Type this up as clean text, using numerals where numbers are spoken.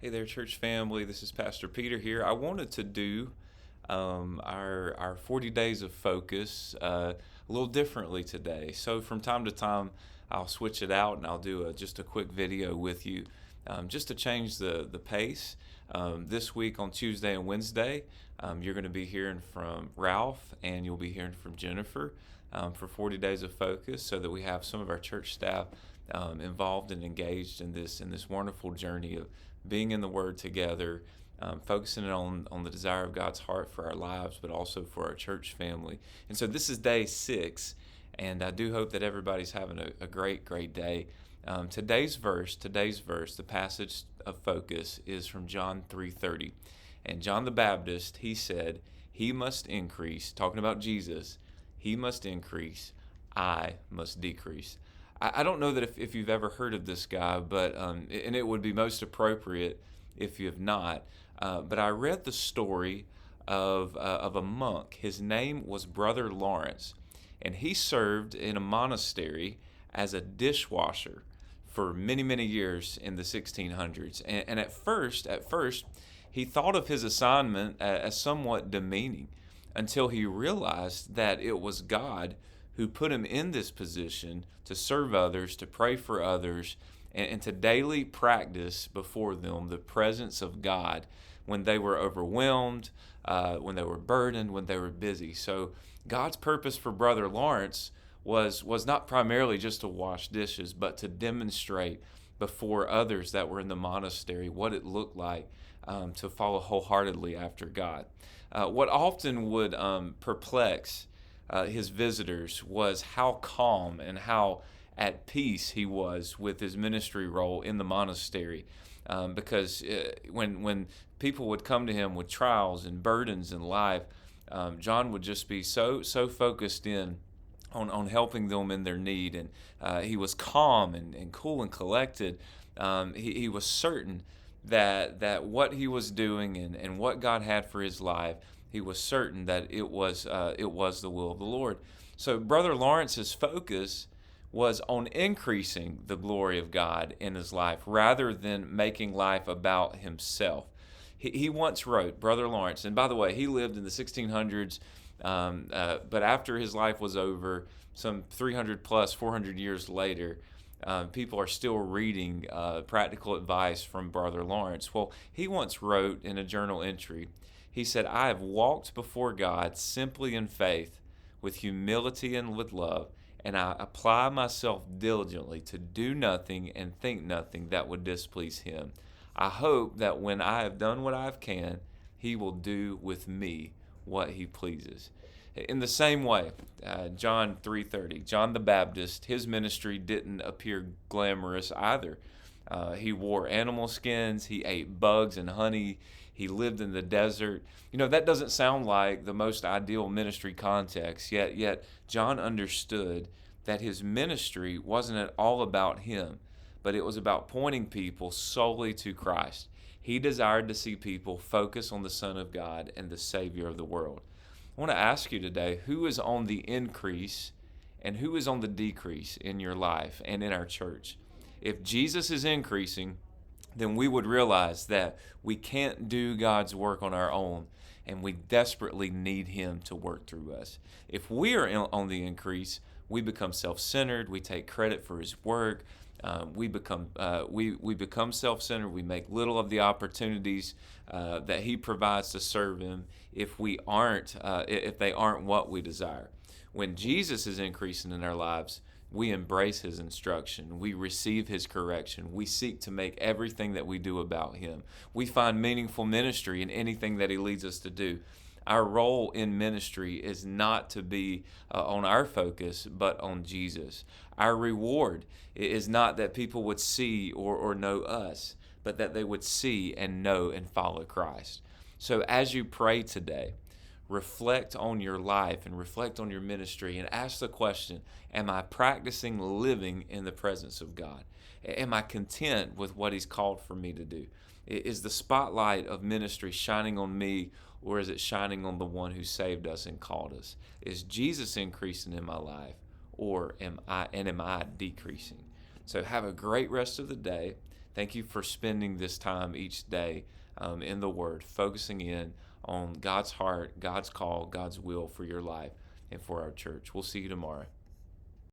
Hey there, church family. This is Pastor Peter here. I wanted to do our 40 days of focus a little differently today. So from time to time, I'll switch it out and I'll do just a quick video with you, just to change the pace. This week on Tuesday and Wednesday, you're going to be hearing from Ralph and you'll be hearing from Jennifer for 40 days of focus, so that we have some of our church staff involved and engaged in this wonderful journey of being in the Word together, focusing on the desire of God's heart for our lives, but also for our church family. And so this is day 6, and I do hope that everybody's having a great day. Today's verse, the passage of focus is from John 3:30, and John the Baptist, he said, "He must increase," talking about Jesus. "He must increase, I must decrease." I don't know that if you've ever heard of this guy, but and it would be most appropriate if you have not. But I read the story of a monk. His name was Brother Lawrence, and he served in a monastery as a dishwasher for many years in the 1600s. And at first, he thought of his assignment as somewhat demeaning, until he realized that it was God who put him in this position to serve others, to pray for others, and to daily practice before them the presence of God when they were overwhelmed, when they were burdened, when they were busy. So God's purpose for Brother Lawrence was not primarily just to wash dishes, but to demonstrate before others that were in the monastery what it looked like to follow wholeheartedly after God. What often would perplex his visitors was how calm and how at peace he was with his ministry role in the monastery, because when people would come to him with trials and burdens in life, John would just be so focused in on helping them in their need, and he was calm and cool and collected. He was certain that what he was doing and what God had for his life, he was certain that it was the will of the Lord. So Brother Lawrence's focus was on increasing the glory of God in his life rather than making life about himself. He once wrote, Brother Lawrence, and by the way, he lived in the 1600s, but after his life was over, some 300 plus, 400 years later, people are still reading practical advice from Brother Lawrence. Well, he once wrote in a journal entry, he said, "I have walked before God simply in faith, with humility and with love, and I apply myself diligently to do nothing and think nothing that would displease him. I hope that when I have done what I can, he will do with me what he pleases." In the same way, John 3:30, John the Baptist, his ministry didn't appear glamorous either. He wore animal skins, he ate bugs and honey, he lived in the desert. That doesn't sound like the most ideal ministry context, yet John understood that his ministry wasn't at all about him, but it was about pointing people solely to Christ. He desired to see people focus on the Son of God and the Savior of the world. I want to ask you today, who is on the increase and who is on the decrease in your life and in our church? If Jesus is increasing, then we would realize that we can't do God's work on our own, and we desperately need Him to work through us. If we are on the increase, we become self-centered. We take credit for His work. We become self-centered. We make little of the opportunities that He provides to serve Him if they aren't what we desire. When Jesus is increasing in our lives, we embrace His instruction. We receive His correction. We seek to make everything that we do about Him. We find meaningful ministry in anything that He leads us to do. Our role in ministry is not to be on our focus, but on Jesus. Our reward is not that people would see or know us, but that they would see and know and follow Christ. So as you pray today, reflect on your life and reflect on your ministry and ask the question, am I practicing living in the presence of God? Am I content with what He's called for me to do? Is the spotlight of ministry shining on me, or is it shining on the one who saved us and called us? Is Jesus increasing in my life, or am I decreasing? So have a great rest of the day. Thank you for spending this time each day in the Word, focusing in on God's heart, God's call, God's will for your life and for our church. We'll see you tomorrow.